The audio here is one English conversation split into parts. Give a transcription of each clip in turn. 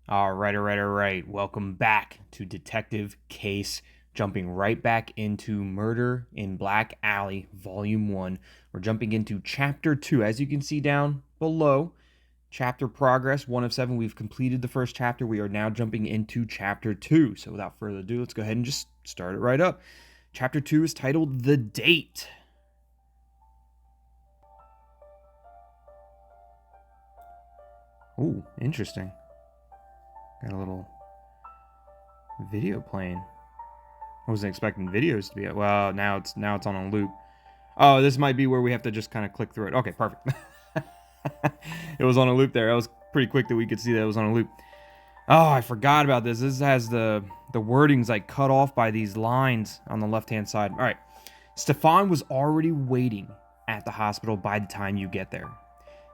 All right. Welcome back to Detective Case. Jumping right back into Murder in Black Alley, Volume 1. We're jumping into Chapter 2. As you can see down below, chapter progress, 1 of 7. We've completed the first chapter. We are now jumping into Chapter 2. So without further ado, let's go ahead and just start it right up. Chapter 2 is titled The Date. Ooh, interesting. Got a little video playing. I wasn't expecting videos to be. Well, now it's on a loop. Oh, this might be where we have to just kind of click through it. Okay, perfect. It was on a loop there. That was pretty quick that we could see that it was on a loop. Oh, I forgot about this. This has the wordings like cut off by these lines on the left-hand side. All right. Stefan was already waiting at the hospital by the time you get there.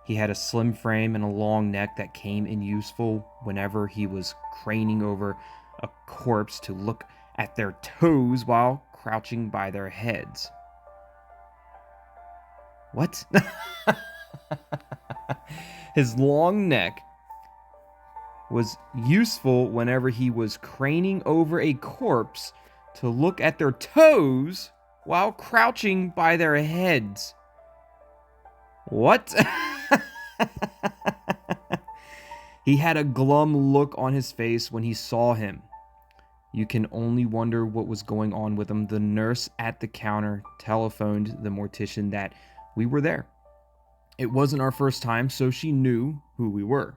He had a slim frame and a long neck that came in useful whenever he was craning over a corpse to look at their toes while crouching by their heads. What? His long neck was useful whenever he was craning over a corpse to look at their toes while crouching by their heads. What? He had a glum look on his face when he saw him. You can only wonder what was going on with him. The nurse at the counter telephoned the mortician that we were there. It wasn't our first time, so she knew who we were.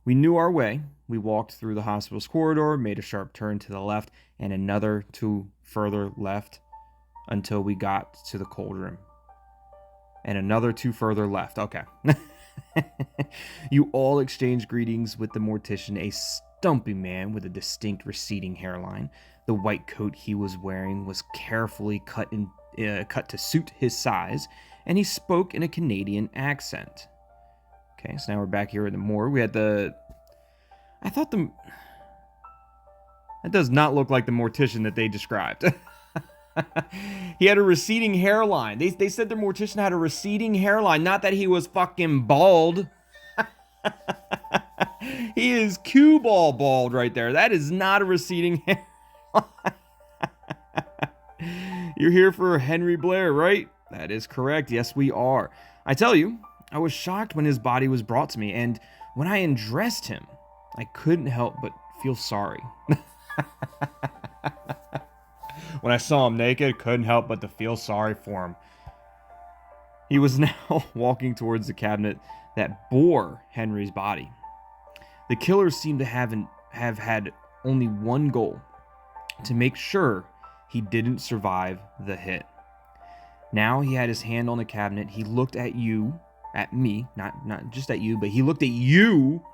We knew our way. We walked through the hospital's corridor, made a sharp turn to the left, and another to further left until we got to the cold room. And another 2 further left. Okay. You all exchanged greetings with the mortician, a stumpy man with a distinct receding hairline. The white coat he was wearing was carefully cut to suit his size, and he spoke in a Canadian accent. Okay, so now we're back here in the morgue. We had that does not look like the mortician that they described. He had a receding hairline. They said the mortician had a receding hairline, not that he was fucking bald. He is cue ball bald right there. That is not a receding hairline. You're here for Henry Blair, right? That is correct. Yes, we are. I tell you, I was shocked when his body was brought to me, and when I undressed him, I couldn't help but feel sorry. When I saw him naked, couldn't help but to feel sorry for him. He was now walking towards the cabinet that bore Henry's body. The killers seemed to have had only one goal: to make sure he didn't survive the hit. Now he had his hand on the cabinet. He looked at you, at me, not just at you, but he looked at you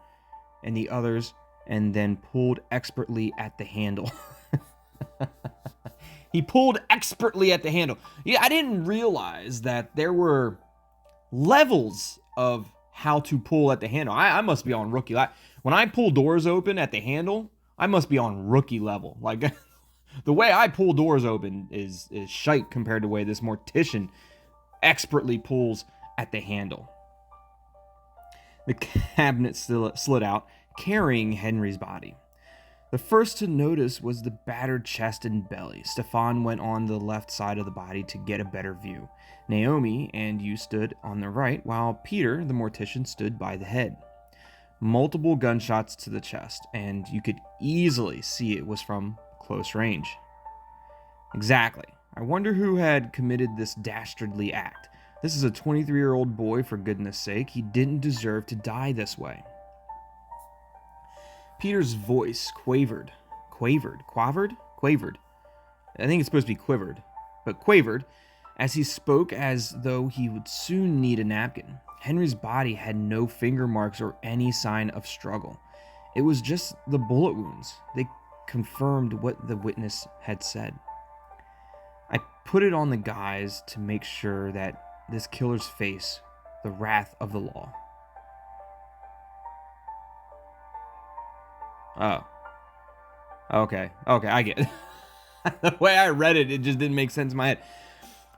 and the others, and then pulled expertly at the handle. He pulled expertly at the handle. Yeah, I didn't realize that there were levels of how to pull at the handle. I must be on rookie. When I pull doors open at the handle, I must be on rookie level. Like, the way I pull doors open is shite compared to the way this mortician expertly pulls at the handle. The cabinet slid out, carrying Henry's body. The first to notice was the battered chest and belly. Stefan went on the left side of the body to get a better view. Naomi and you stood on the right, while Peter, the mortician, stood by the head. Multiple gunshots to the chest, and you could easily see it was from close range. Exactly. I wonder who had committed this dastardly act. This is a 23-year-old boy, for goodness sake. He didn't deserve to die this way. Peter's voice quavered. I think it's supposed to be quivered, but quavered as he spoke as though he would soon need a napkin. Henry's body had no finger marks or any sign of struggle. It was just the bullet wounds. They confirmed what the witness had said. I put it on the guys to make sure that this killer's face the wrath of the law. Oh. Okay, I get it. The way I read it, it just didn't make sense in my head.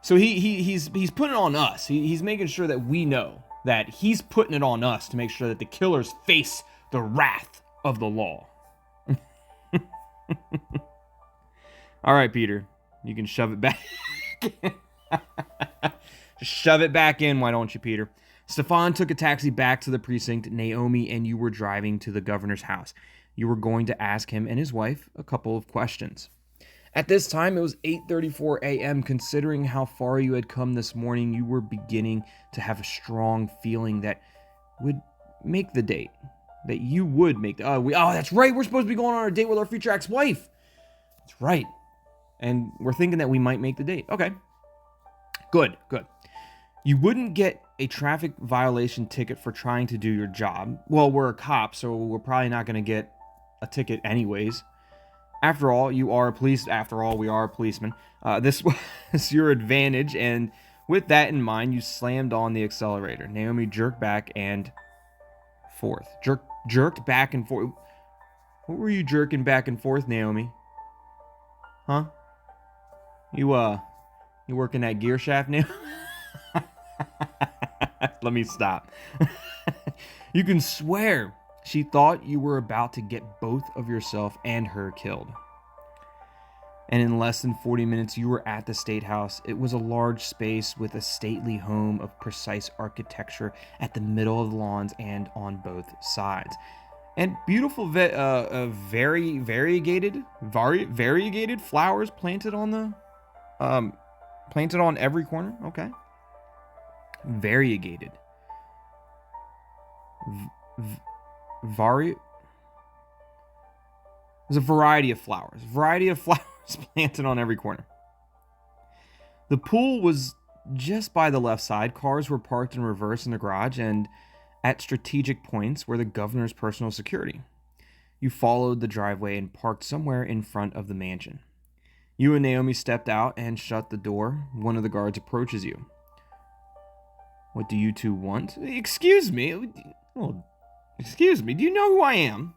So he's putting it on us. He's making sure that we know that he's putting it on us to make sure that the killers face the wrath of the law. All right, Peter, you can shove it back. Just shove it back in, why don't you, Peter? Stefan took a taxi back to the precinct. Naomi and you were driving to the governor's house. You were going to ask him and his wife a couple of questions. At this time, it was 8:34 a.m. Considering how far you had come this morning, you were beginning to have a strong feeling that would make the date. That you would make the... Oh, that's right. We're supposed to be going on a date with our future ex-wife. That's right. And we're thinking that we might make the date. Okay. Good. You wouldn't get a traffic violation ticket for trying to do your job. Well, we're a cop, so we're probably not going to get a ticket anyways. After all, we are a policeman. This was your advantage, and with that in mind, you slammed on the accelerator. Naomi jerked back and forth. Jerked back and forth. What were you jerking back and forth, Naomi? Huh? You working that gear shaft now? Let me stop. You can swear she thought you were about to get both of yourself and her killed. And in less than 40 minutes, you were at the State House. It was a large space with a stately home of precise architecture at the middle of the lawns and on both sides. And beautiful, variegated flowers planted on every corner. Okay. Variegated. There's a variety of flowers. Planted on every corner. The pool was just by the left side. Cars were parked in reverse in the garage and at strategic points were the governor's personal security. You followed the driveway and parked somewhere in front of the mansion. You and Naomi stepped out and shut the door. One of the guards approaches you. What do you two want? Excuse me. Do you know who I am?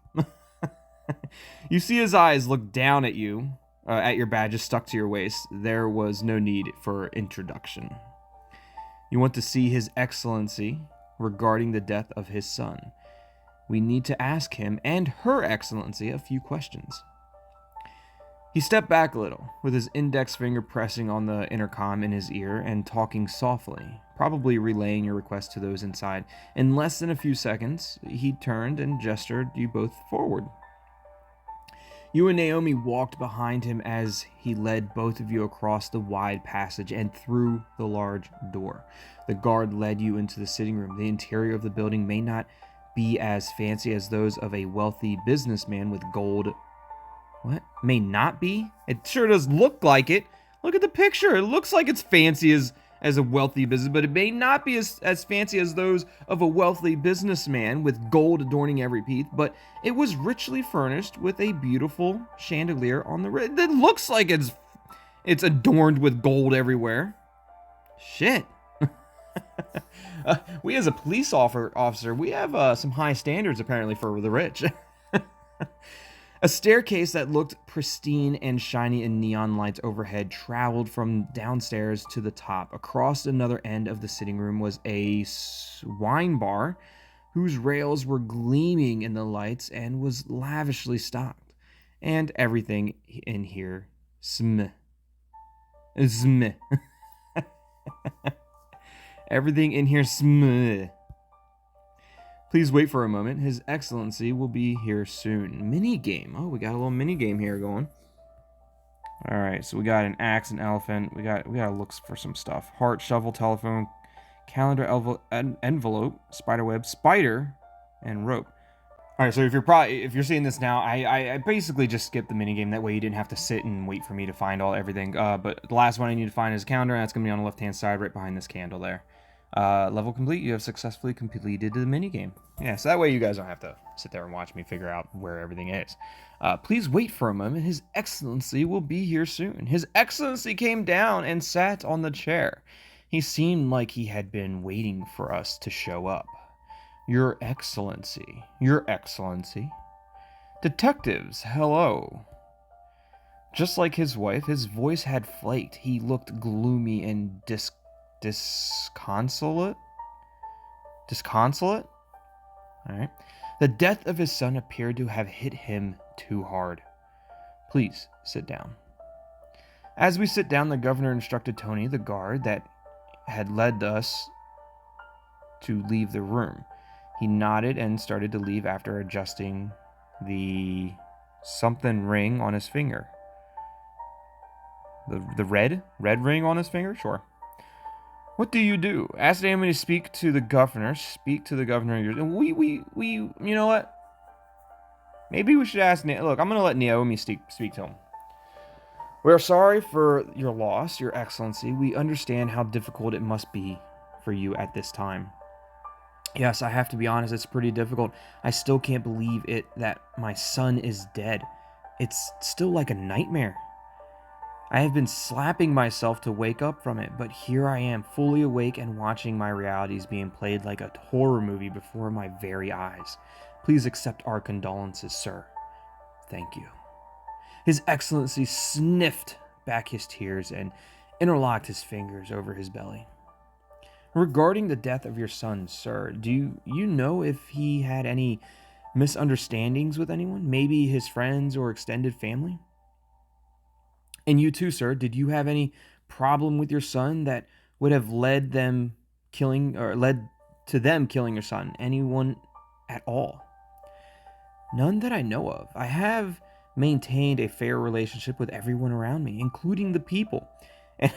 You see his eyes look down at you, at your badges stuck to your waist. There was no need for introduction. You want to see His Excellency regarding the death of his son. We need to ask him and Her Excellency a few questions. He stepped back a little, with his index finger pressing on the intercom in his ear and talking softly, probably relaying your request to those inside. In less than a few seconds, he turned and gestured you both forward. You and Naomi walked behind him as he led both of you across the wide passage and through the large door. The guard led you into the sitting room. The interior of the building may not be as fancy as those of a wealthy businessman with gold... What? May not be? It sure does look like it. Look at the picture. It looks like it's fancy as a wealthy business, but it may not be as fancy as those of a wealthy businessman with gold adorning every piece, but it was richly furnished with a beautiful chandelier on the rim. It looks like it's adorned with gold everywhere. Shit. We as a police officer, we have some high standards apparently for the rich. A staircase that looked pristine and shiny in neon lights overhead traveled from downstairs to the top. Across another end of the sitting room was a wine bar whose rails were gleaming in the lights and was lavishly stocked. And everything in here Everything in here Please wait for a moment. His Excellency will be here soon. Mini game. Oh, we got a little mini game here going. All right, so we got an axe, an elephant. We got to look for some stuff. Heart, shovel, telephone, calendar, envelope, spiderweb, spider, and rope. All right, so if you're seeing this now, I basically just skipped the mini game. That way you didn't have to sit and wait for me to find everything. But the last one I need to find is a calendar, and that's gonna be on the left-hand side, right behind this candle there. Level complete. You have successfully completed the minigame. Yeah, so that way you guys don't have to sit there and watch me figure out where everything is. Please wait for a moment. His Excellency will be here soon. His Excellency came down and sat on the chair. He seemed like he had been waiting for us to show up. Your Excellency. Your Excellency. Detectives, hello. Just like his wife, his voice had flaked. He looked gloomy and disconsolate? All right. The death of his son appeared to have hit him too hard. Please sit down. As we sit down, the governor instructed Tony, the guard that had led us, to leave the room. He nodded and started to leave after adjusting the something ring on his finger. The red ring on his finger? Sure. What do you do? Ask Naomi to speak to the governor. Speak to the governor. And we, you know what? Maybe we should ask. Look, I'm going to let Naomi speak to him. We're sorry for your loss, Your Excellency. We understand how difficult it must be for you at this time. Yes, I have to be honest, it's pretty difficult. I still can't believe it that my son is dead. It's still like a nightmare. I have been slapping myself to wake up from it, but here I am, fully awake and watching my realities being played like a horror movie before my very eyes. Please accept our condolences, sir. Thank you. His Excellency sniffed back his tears and interlocked his fingers over his belly. Regarding the death of your son, sir, do you know if he had any misunderstandings with anyone? Maybe his friends or extended family? And you too, sir, did you have any problem with your son that would have led to them killing your son? Anyone at all? None that I know of. I have maintained a fair relationship with everyone around me, including the people. And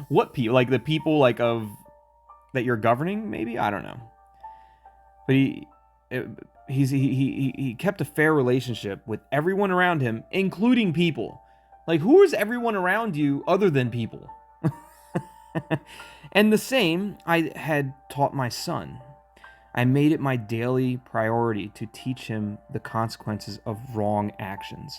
what people? Like the people of that you're governing? Maybe, I don't know. But he kept a fair relationship with everyone around him, including people. Like, who is everyone around you other than people? And the same I had taught my son. I made it my daily priority to teach him the consequences of wrong actions.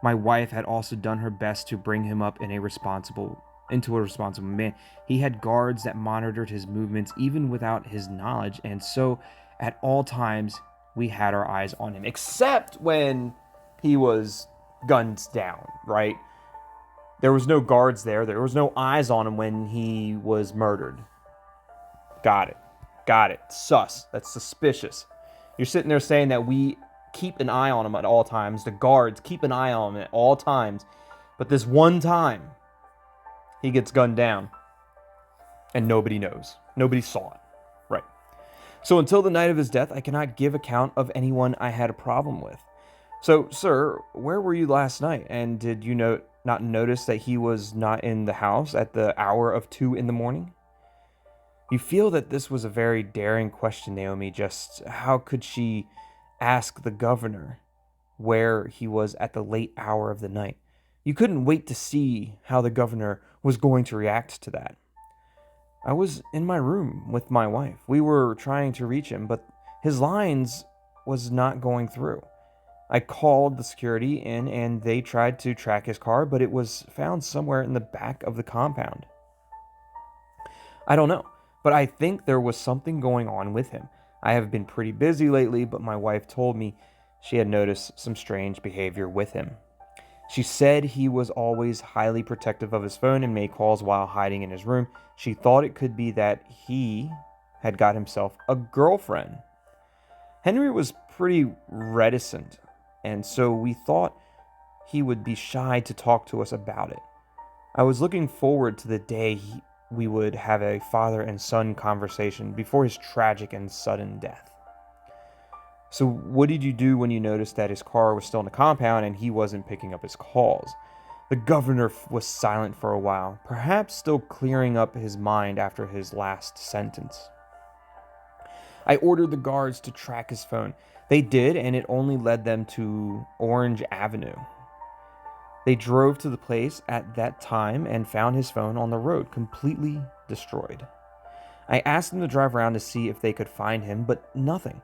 My wife had also done her best to bring him up into a responsible man. He had guards that monitored his movements even without his knowledge, and so at all times we had our eyes on him, except when he was gunned down, right? There was no guards there. There was no eyes on him when he was murdered. Got it. Sus. That's suspicious. You're sitting there saying that we keep an eye on him at all times. The guards keep an eye on him at all times. But this one time, he gets gunned down. And nobody knows. Nobody saw it. Right. So until the night of his death, I cannot give account of anyone I had a problem with. So, sir, where were you last night? And did you not notice that he was not in the house at the hour of 2 a.m? You feel that this was a very daring question, Naomi. Just how could she ask the governor where he was at the late hour of the night? You couldn't wait to see how the governor was going to react to that. I was in my room with my wife. We were trying to reach him, but his lines was not going through. I called the security in and they tried to track his car, but it was found somewhere in the back of the compound. I don't know, but I think there was something going on with him. I have been pretty busy lately, but my wife told me she had noticed some strange behavior with him. She said he was always highly protective of his phone and made calls while hiding in his room. She thought it could be that he had got himself a girlfriend. Henry was pretty reticent, and so we thought he would be shy to talk to us about it. I was looking forward to the day we would have a father and son conversation before his tragic and sudden death. So what did you do when you noticed that his car was still in the compound and he wasn't picking up his calls? The governor was silent for a while, perhaps still clearing up his mind after his last sentence. I ordered the guards to track his phone. They did, and it only led them to Orange Avenue. They drove to the place at that time and found his phone on the road, completely destroyed. I asked them to drive around to see if they could find him, but nothing.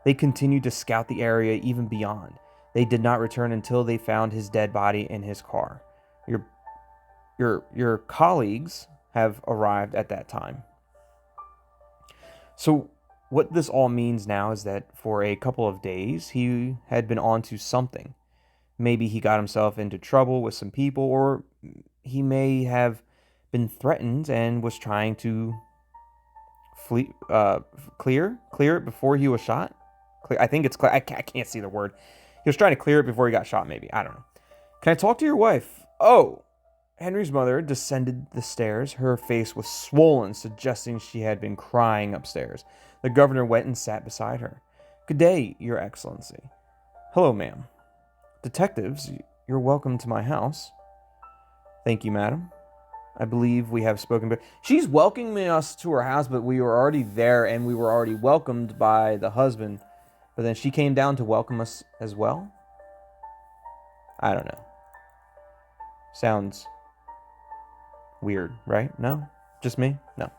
They continued to scout the area even beyond. They did not return until they found his dead body in his car. Your colleagues have arrived at that time. So what this all means now is that for a couple of days, he had been onto something. Maybe he got himself into trouble with some people, or he may have been threatened and was trying to clear it before he was shot. I think it's clear. I can't see the word. He was trying to clear it before he got shot, maybe. I don't know. Can I talk to your wife? Oh. Henry's mother descended the stairs. Her face was swollen, suggesting she had been crying upstairs. The governor went and sat beside her. Good day, Your Excellency. Hello, ma'am. Detectives, you're welcome to my house. Thank you, madam. I believe we have spoken. But she's welcoming us to her house, but we were already there and we were already welcomed by the husband. But then she came down to welcome us as well? I don't know. Sounds weird, right? No? Just me? No.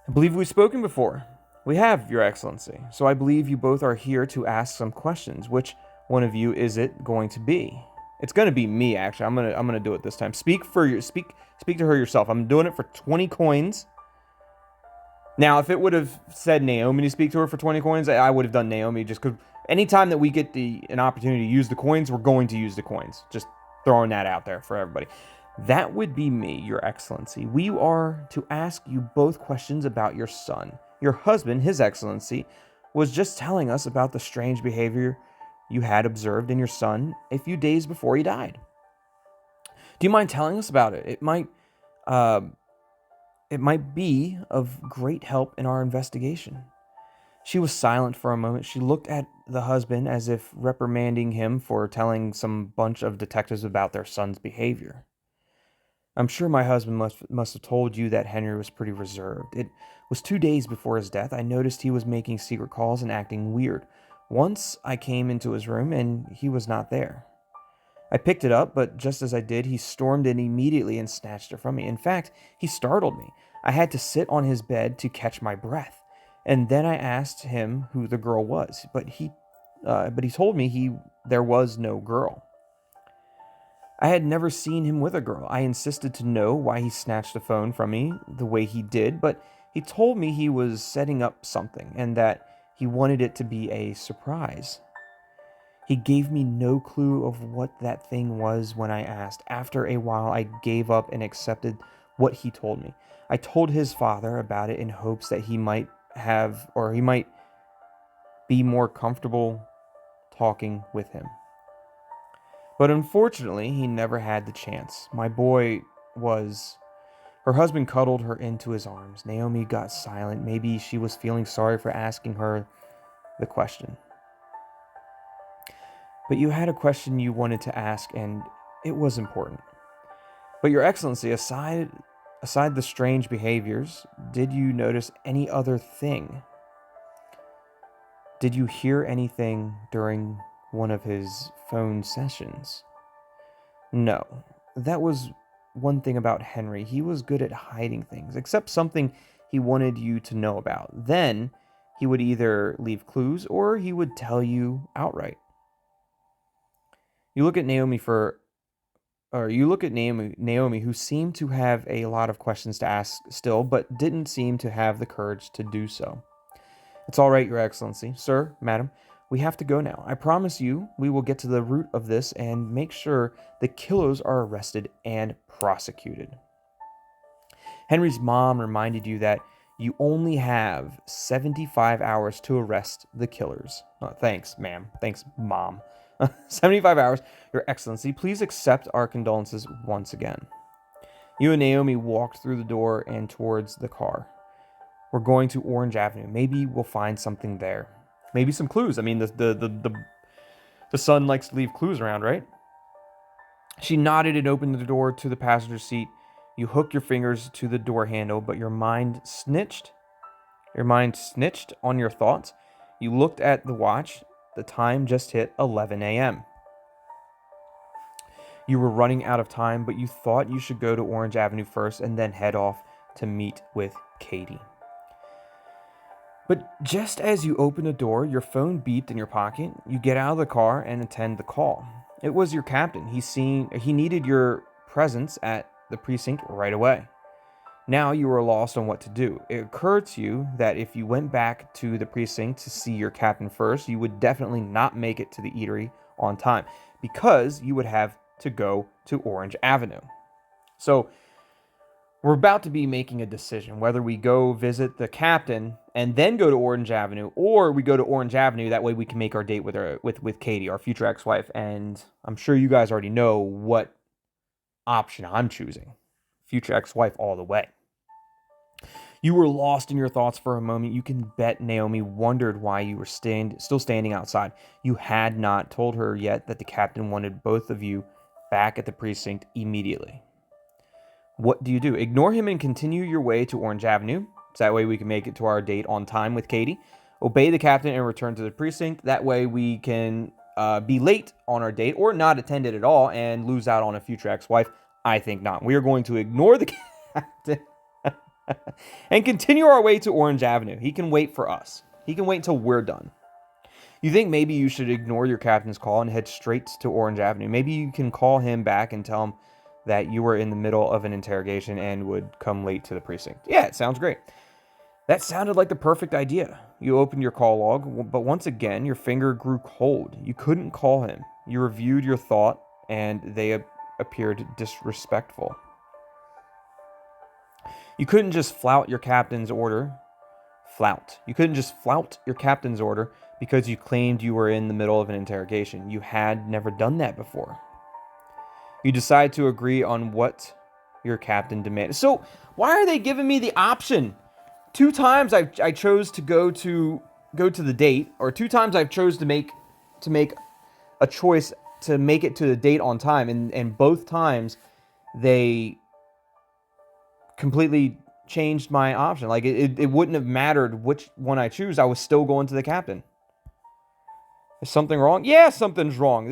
I believe we've spoken before. We have, Your Excellency. So I believe you both are here to ask some questions. Which one of you is it going to be? It's going to be me, actually. I'm gonna do it this time. Speak to her yourself. I'm doing it for 20 coins. Now, if it would have said Naomi to speak to her for 20 coins, I would have done Naomi, just because anytime that we get an opportunity to use the coins, we're going to use the coins. Just throwing that out there for everybody. That would be me, Your Excellency. We are to ask you both questions about your son. Your husband, His Excellency, was just telling us about the strange behavior you had observed in your son a few days before he died. Do you mind telling us about it? It might be of great help in our investigation. She was silent for a moment. She looked at the husband as if reprimanding him for telling some bunch of detectives about their son's behavior. I'm sure my husband must have told you that Henry was pretty reserved. It was 2 days before his death. I noticed he was making secret calls and acting weird. Once I came into his room and he was not there. I picked it up, but just as I did, he stormed in immediately and snatched it from me. In fact, he startled me. I had to sit on his bed to catch my breath. And then I asked him who the girl was, but he told me there was no girl. I had never seen him with a girl. I insisted to know why he snatched the phone from me the way he did, but he told me he was setting up something and that he wanted it to be a surprise. He gave me no clue of what that thing was when I asked. After a while, I gave up and accepted what he told me. I told his father about it in hopes that he might be more comfortable talking with him. But unfortunately, he never had the chance. Her husband cuddled her into his arms. Naomi got silent. Maybe she was feeling sorry for asking her the question. But you had a question you wanted to ask, and it was important. But Your Excellency, aside the strange behaviors, did you notice any other thing? Did you hear anything during one of his phone sessions? No. That was one thing about Henry. He was good at hiding things, except something he wanted you to know about. Then he would either leave clues or he would tell you outright. You look at Naomi, who seemed to have a lot of questions to ask still, but didn't seem to have the courage to do so. It's all right, Your Excellency. Sir, madam, we have to go now. I promise you we will get to the root of this and make sure the killers are arrested and prosecuted. Henry's mom reminded you that you only have 75 hours to arrest the killers. Thanks, ma'am. Thanks, mom. 75 hours. Your Excellency, please accept our condolences once again. You and Naomi walked through the door and towards the car. We're going to Orange Avenue. Maybe we'll find something there. Maybe some clues. I mean, the son likes to leave clues around, right? She nodded and opened the door to the passenger seat. You hook your fingers to the door handle, but your mind snitched. Your mind snitched on your thoughts. You looked at the watch. The time just hit 11 a.m. You were running out of time, but you thought you should go to Orange Avenue first and then head off to meet with Katy. But just as you opened the door, your phone beeped in your pocket. You get out of the car and attend the call. It was your captain. He needed your presence at the precinct right away. Now you were lost on what to do. It occurred to you that if you went back to the precinct to see your captain first, you would definitely not make it to the eatery on time because you would have to go to Orange Avenue. So We're about to be making a decision whether we go visit the captain and then go to Orange Avenue, or we go to Orange Avenue. That way we can make our date with Katy, our future ex-wife. And I'm sure you guys already know what option I'm choosing. Future ex-wife all the way. You were lost in your thoughts for a moment. You can bet Naomi wondered why you were still standing outside. You had not told her yet that the captain wanted both of you back at the precinct immediately. What do you do? Ignore him and continue your way to Orange Avenue. So that way we can make it to our date on time with Katy. Obey the captain and return to the precinct. That way we can be late on our date or not attend it at all and lose out on a future ex-wife. I think not. We are going to ignore the captain and continue our way to Orange Avenue. He can wait for us. He can wait until we're done. You think maybe you should ignore your captain's call and head straight to Orange Avenue. Maybe you can call him back and tell him that you were in the middle of an interrogation and would come late to the precinct. Yeah, it sounds great. That sounded like the perfect idea. You opened your call log, but once again, your finger grew cold. You couldn't call him. You reviewed your thought, and they appeared disrespectful. You couldn't just flout your captain's order. You couldn't just flout your captain's order because you claimed you were in the middle of an interrogation. You had never done that before. You decide to agree on what your captain demanded. So why are they giving me the option? 2 times I chose to go to the date, or 2 times I've chose to make a choice to make it to the date on time, and both times they completely changed my option. Like it wouldn't have mattered which one I choose. I was still going to the captain. Is something wrong? Yeah, something's wrong.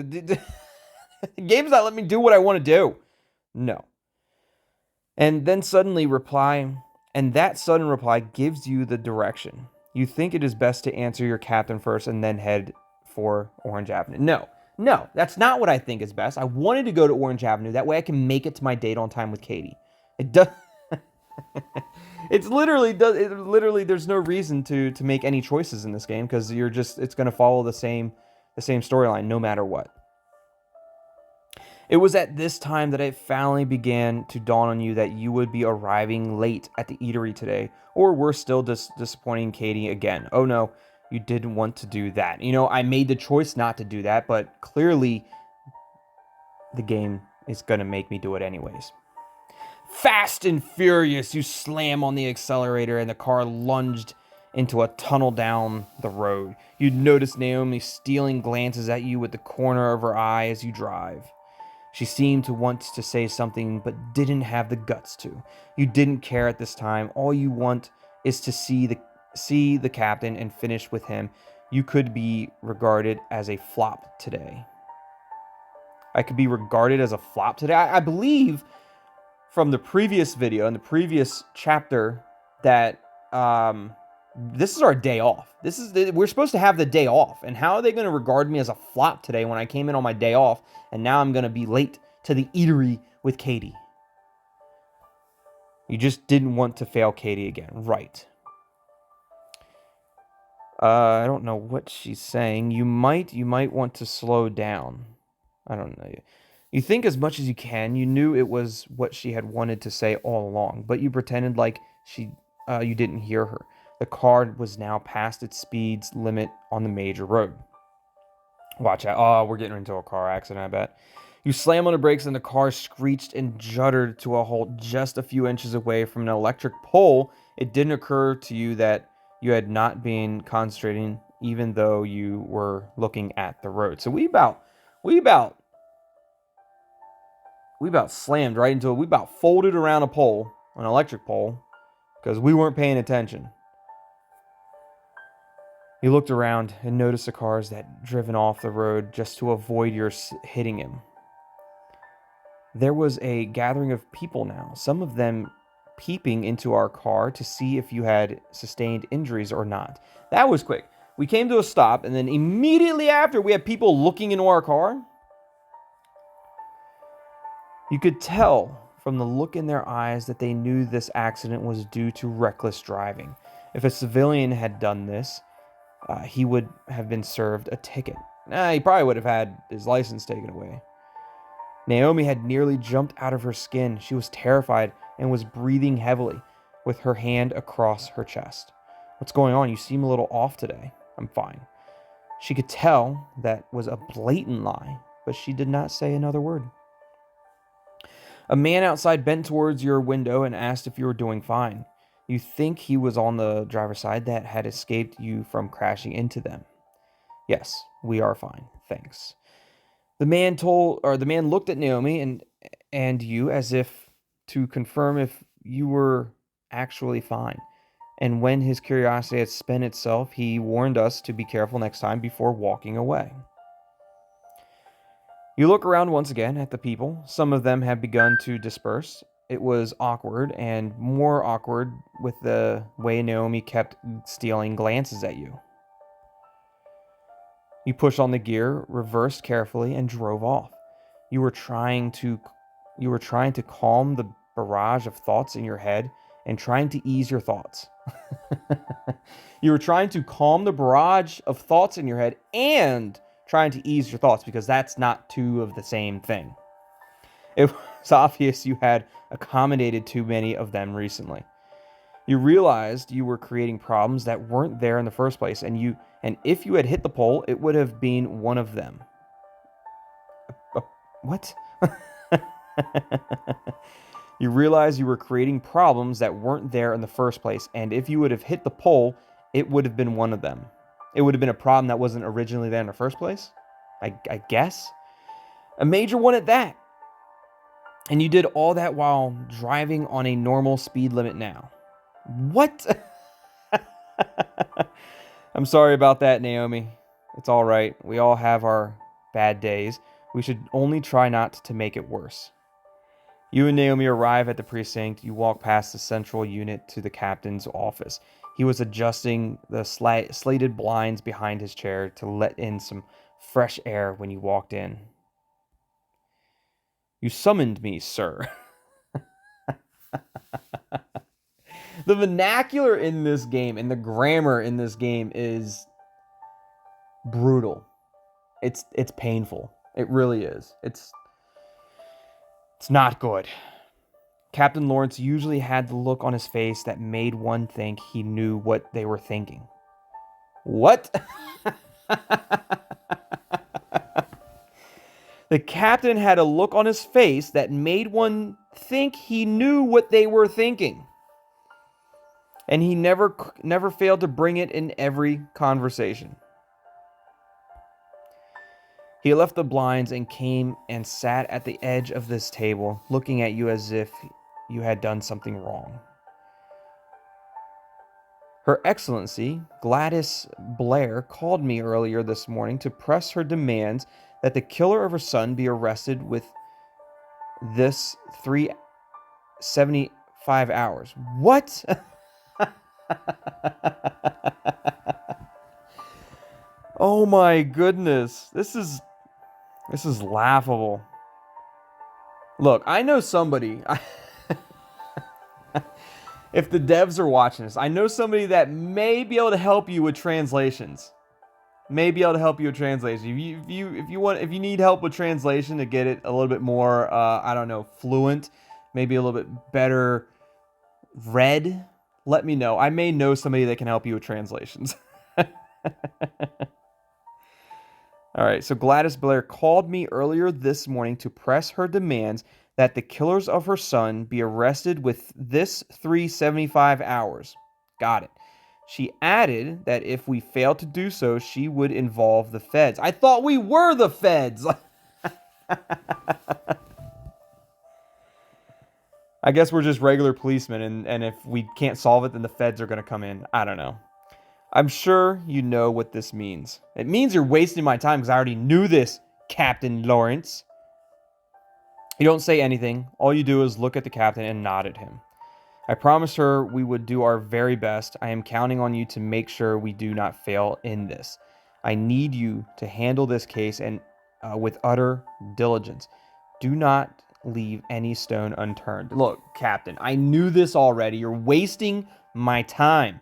The game's not letting me do what I want to do. No. And then that sudden reply gives you the direction. You think it is best to answer your captain first and then head for Orange Avenue. No, that's not what I think is best. I wanted to go to Orange Avenue. That way I can make it to my date on time with Katy. It does. It literally, there's no reason to make any choices in this game because it's going to follow the same storyline no matter what. It was at this time that it finally began to dawn on you that you would be arriving late at the eatery today, or worse still, disappointing Katy again. Oh no, you didn't want to do that. I made the choice not to do that, but clearly the game is going to make me do it anyways. Fast and furious, you slam on the accelerator and the car lunged into a tunnel down the road. You'd notice Naomi stealing glances at you with the corner of her eye as you drive. She seemed to want to say something, but didn't have the guts to. You didn't care at this time. All you want is to see the captain and finish with him. You could be regarded as a flop today. I could be regarded as a flop today. I believe from the previous video and the previous chapter that this is our day off. We're supposed to have the day off. And how are they going to regard me as a flop today when I came in on my day off and now I'm going to be late to the eatery with Katy? You just didn't want to fail Katy again. Right. I don't know what she's saying. You might want to slow down. I don't know. You think as much as you can. You knew it was what she had wanted to say all along, but you pretended like you didn't hear her. The car was now past its speed limit on the major road. Watch out. Oh, we're getting into a car accident, I bet. You slam on the brakes and the car screeched and juddered to a halt just a few inches away from an electric pole. It didn't occur to you that you had not been concentrating even though you were looking at the road. So we about slammed right into it. We about folded around a pole, an electric pole, because we weren't paying attention. You looked around and noticed the cars that had driven off the road just to avoid your hitting him. There was a gathering of people now, some of them peeping into our car to see if you had sustained injuries or not. That was quick. We came to a stop, and then immediately after, we had people looking into our car. You could tell from the look in their eyes that they knew this accident was due to reckless driving. If a civilian had done this, he would have been served a ticket. He probably would have had his license taken away. Naomi had nearly jumped out of her skin. She was terrified and was breathing heavily with her hand across her chest. "What's going on? You seem a little off today." "I'm fine." She could tell that was a blatant lie, but she did not say another word. A man outside bent towards your window and asked if you were doing fine. You think he was on the driver's side that had escaped you from crashing into them. "Yes, we are fine, thanks." The man looked at Naomi and you as if to confirm if you were actually fine. And when his curiosity had spent itself, he warned us to be careful next time before walking away. You look around once again at the people. Some of them have begun to disperse. It was awkward, and more awkward with the way Naomi kept stealing glances at you. You pushed on the gear, reversed carefully, and drove off. You were trying to calm the barrage of thoughts in your head and trying to ease your thoughts. You were trying to calm the barrage of thoughts in your head and trying to ease your thoughts, because that's not two of the same thing. It was obvious you had accommodated too many of them recently. You realized you were creating problems that weren't there in the first place, and if you had hit the pole, it would have been one of them. What? You realized you were creating problems that weren't there in the first place, and if you would have hit the pole, it would have been one of them. It would have been a problem that wasn't originally there in the first place, I guess. A major one at that. And you did all that while driving on a normal speed limit now. What? I'm sorry about that, Naomi. It's all right. We all have our bad days. We should only try not to make it worse. You and Naomi arrive at the precinct. You walk past the central unit to the captain's office. He was adjusting the slated blinds behind his chair to let in some fresh air when you walked in. "You summoned me, sir." The vernacular in this game and the grammar in this game is brutal. It's painful. It really is. It's not good. Captain Lawrence usually had the look on his face that made one think he knew what they were thinking. What? The captain had a look on his face that made one think he knew what they were thinking. And he never failed to bring it in every conversation. He left the blinds and came and sat at the edge of this table, looking at you as if you had done something wrong. "Her Excellency, Gladys Blair, called me earlier this morning to press her demands that the killer of her son be arrested with this 375 hours. What? Oh my goodness. This is laughable. Look, I know somebody. If the devs are watching this, I know somebody that may be able to help you with translations. If you need help with translation to get it a little bit more, fluent, maybe a little bit better read, let me know. I may know somebody that can help you with translations. All right, so Gladys Blair called me earlier this morning to press her demands that the killers of her son be arrested with this 375 hours. Got it. She added that if we failed to do so, she would involve the feds. I thought we were the feds. I guess we're just regular policemen, and if we can't solve it, then the feds are going to come in. I don't know. I'm sure you know what this means. It means you're wasting my time because I already knew this, Captain Lawrence. You don't say anything. All you do is look at the captain and nod at him. I promised her we would do our very best. I am counting on you to make sure we do not fail in this. I need you to handle this case and with utter diligence. Do not leave any stone unturned. Look, Captain, I knew this already. You're wasting my time.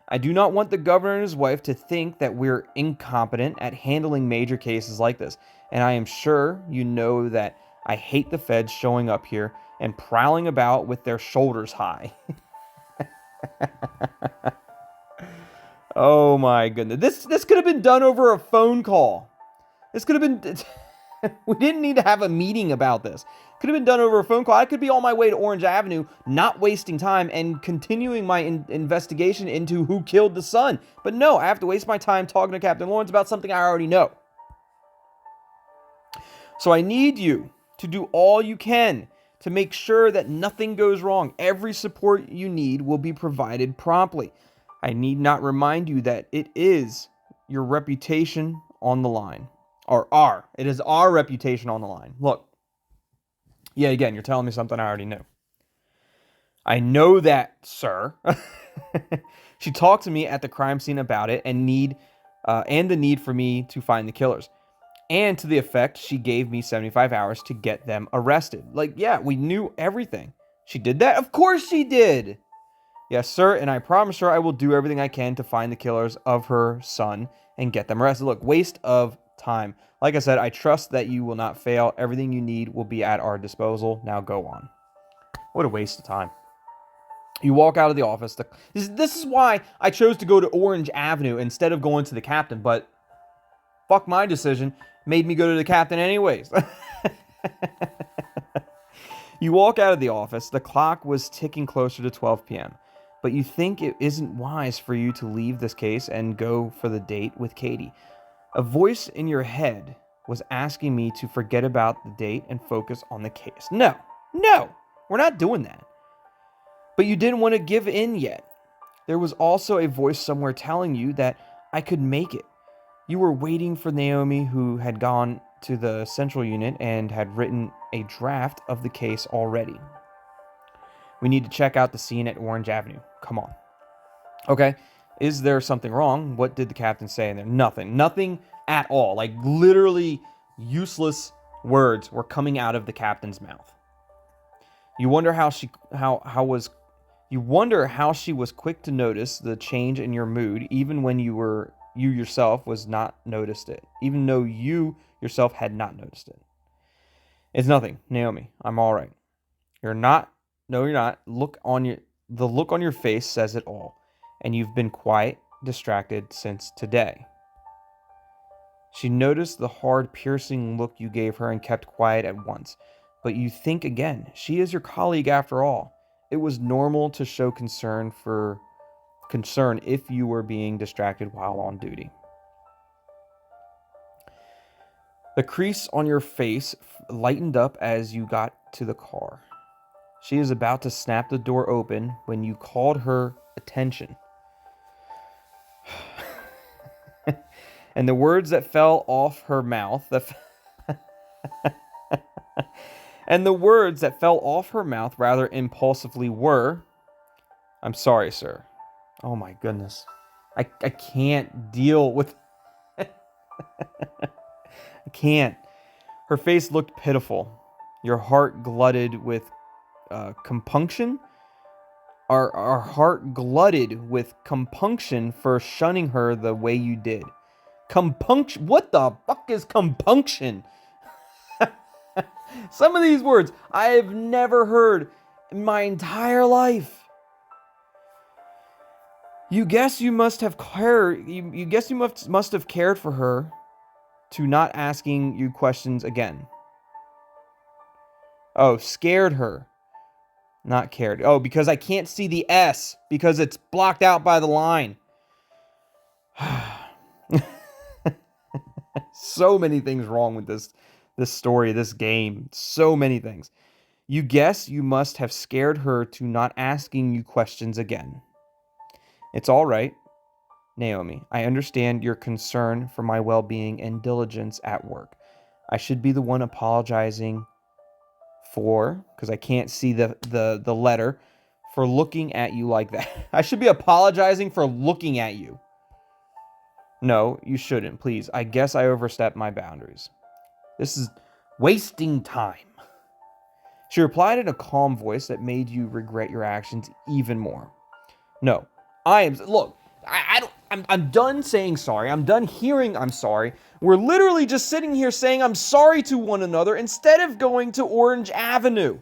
I do not want the governor and his wife to think that we're incompetent at handling major cases like this. And I am sure you know that I hate the feds showing up here and prowling about with their shoulders high. Oh my goodness. This could have been done over a phone call. This could have been... We didn't need to have a meeting about this. Could have been done over a phone call. I could be on my way to Orange Avenue, not wasting time and continuing my investigation into who killed the son. But no, I have to waste my time talking to Captain Lawrence about something I already know. So I need you to do all you can to make sure that nothing goes wrong. Every support you need will be provided promptly. I need not remind you that it is your reputation on the line. It is our reputation on the line. Look. Yeah, again, you're telling me something I already knew. I know that, sir. She talked to me at the crime scene about it and the need for me to find the killers. And to the effect, she gave me 75 hours to get them arrested. Like, yeah, we knew everything. She did that? Of course she did. Yes, sir, and I promise her I will do everything I can to find the killers of her son and get them arrested. Look, waste of time. Like I said, I trust that you will not fail. Everything you need will be at our disposal. Now go on. What a waste of time. You walk out of the office. This is why I chose to go to Orange Avenue instead of going to the captain, but fuck my decision. Made me go to the captain anyways. You walk out of the office. The clock was ticking closer to 12 p.m., but you think it isn't wise for you to leave this case and go for the date with Katy. A voice in your head was asking me to forget about the date and focus on the case. No, we're not doing that. But you didn't want to give in yet. There was also a voice somewhere telling you that I could make it. You were waiting for Naomi, who had gone to the central unit and had written a draft of the case already. We need to check out the scene at Orange Avenue. Come on. Okay. Is there something wrong? What did the captain say in there? Nothing at all. Like literally useless words were coming out of the captain's mouth. You wonder how she was quick to notice the change in your mood, even when you yourself was not noticed it, even though you yourself had not noticed it. It's nothing, Naomi. I'm all right. You're not. No, you're not. The look on your face says it all. And you've been quite distracted since today. She noticed the hard, piercing look you gave her and kept quiet at once. But you think again. She is your colleague after all. It was normal to show concern if you were being distracted while on duty. The crease on your face lightened up as you got to the car. She is about to snap the door open when you called her attention. And the words that fell off her mouth rather impulsively were, I'm sorry, sir. Oh my goodness. I can't deal with I can't. Her face looked pitiful. Your heart glutted with compunction. Our heart glutted with compunction for shunning her the way you did. Compunction? What the fuck is compunction? Some of these words I have never heard in my entire life. You guess you must have cared. You guess you must have cared for her to not asking you questions again. Oh, scared her. Not cared. Oh, because I can't see the S because it's blocked out by the line. So many things wrong with this story, this game. So many things. You guess you must have scared her to not asking you questions again. It's all right, Naomi. I understand your concern for my well-being and diligence at work. I should be the one apologizing for, because I can't see the letter, for looking at you like that. I should be apologizing for looking at you. No, you shouldn't, please. I guess I overstepped my boundaries. This is wasting time. She replied in a calm voice that made you regret your actions even more. No, I I'm done saying sorry. I'm done hearing I'm sorry. We're literally just sitting here saying I'm sorry to one another instead of going to Orange Avenue.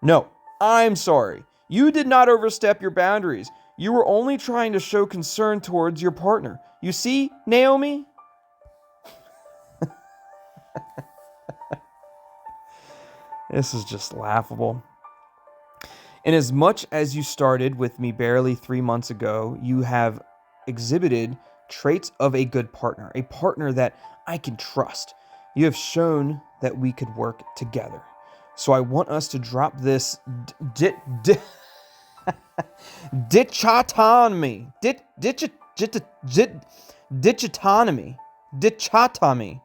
No, I'm sorry. You did not overstep your boundaries. You were only trying to show concern towards your partner. You see, Naomi? This is just laughable. Inasmuch as you started with me barely 3 months ago, you have exhibited traits of a good partner, a partner that I can trust. You You that we could work together. So I want us to drop this dichotomy. Dichotomy.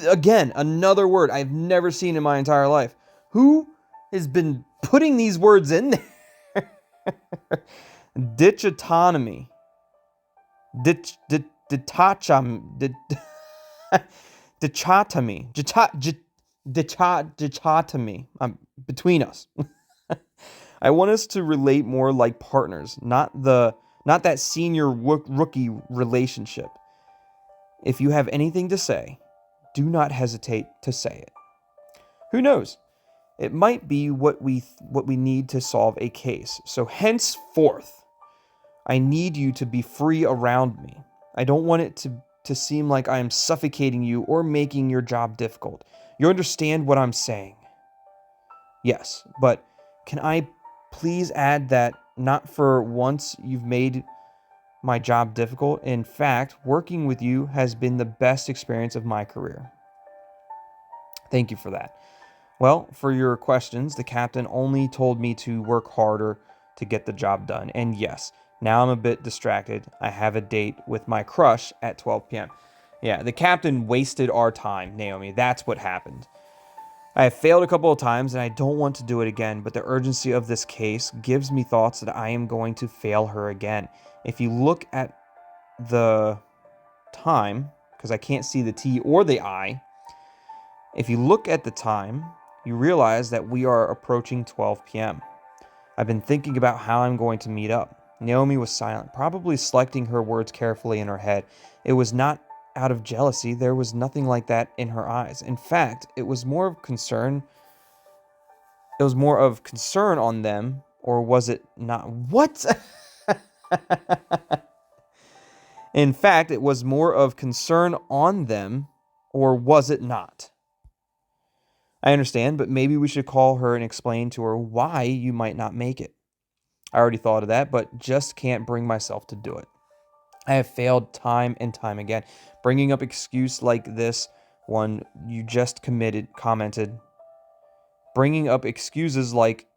Again, another word I've never seen in my entire life. Who has been putting these words in there? Dichotomy. Dichotomy. Dichotomy. Between us. I want us to relate more like partners, not that senior rookie relationship. If you have anything to say, do not hesitate to say it. Who knows? It might be what we need to solve a case. So henceforth, I need you to be free around me. I don't want it to seem like I am suffocating you or making your job difficult. You understand what I'm saying? Yes, but can I please add that not for once you've made my job difficult. In fact, working with you has been the best experience of my career. Thank you for that. Well, for your questions, the captain only told me to work harder to get the job done. And yes, now I'm a bit distracted. I have a date with my crush at 12 p.m. Yeah, the captain wasted our time, Naomi. That's what happened. I have failed a couple of times and I don't want to do it again, but the urgency of this case gives me thoughts that I am going to fail her again. If you look at the time, because I can't see the T or the I, if you look at the time, you realize that we are approaching 12 p.m. I've been thinking about how I'm going to meet up. Naomi was silent, probably selecting her words carefully in her head. It was not out of jealousy. There was nothing like that in her eyes. In fact, it was more of concern. It was more of concern on them, or was it not? What? In fact, it was more of concern on them, or was it not? I understand, but maybe we should call her and explain to her why you might not make it. I already thought of that, but just can't bring myself to do it. I have failed time and time again. Bringing up excuse like this one you just commented. Bringing up excuses like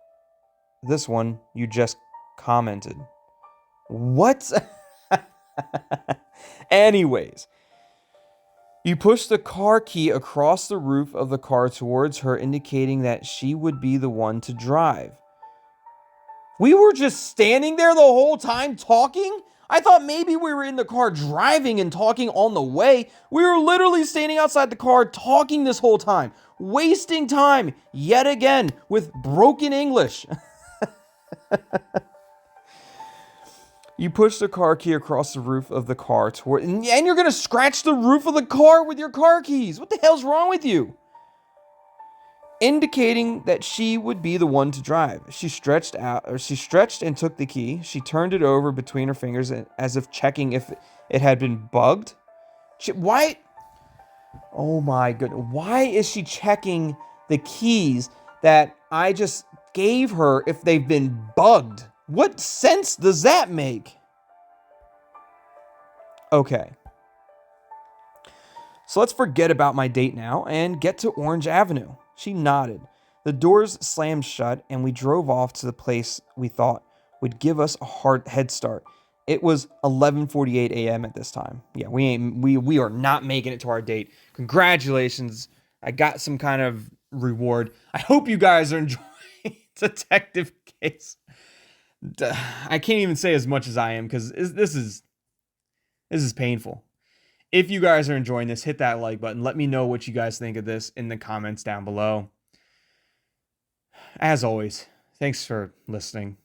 this one you just commented. What? Anyways, you pushed the car key across the roof of the car towards her, indicating that she would be the one to drive. We were just standing there the whole time talking? I thought maybe we were in the car driving and talking on the way. We were literally standing outside the car talking this whole time, wasting time yet again with broken English. You push the car key across the roof of the car toward, and you're gonna scratch the roof of the car with your car keys. What the hell's wrong with you? Indicating that she would be the one to drive. She stretched and took the key. She turned it over between her fingers as if checking if it had been bugged. Why? Oh my goodness. Why is she checking the keys that I just gave her if they've been bugged? What sense does that make? Okay. So let's forget about my date now and get to Orange Avenue. She nodded. The doors slammed shut and we drove off to the place we thought would give us a hard head start. It was 11:48 a.m. at this time. Yeah, we are not making it to our date. Congratulations. I got some kind of reward. I hope you guys are enjoying Detective Case. I can't even say as much as I am because this is painful. If you guys are enjoying this, hit that like button. Let me know what you guys think of this in the comments down below. As always, thanks for listening.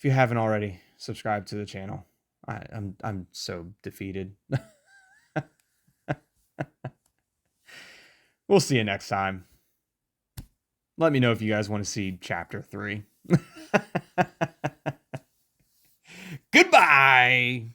If you haven't already, subscribe to the channel. I'm so defeated. We'll see you next time. Let me know if you guys want to see chapter 3. Goodbye.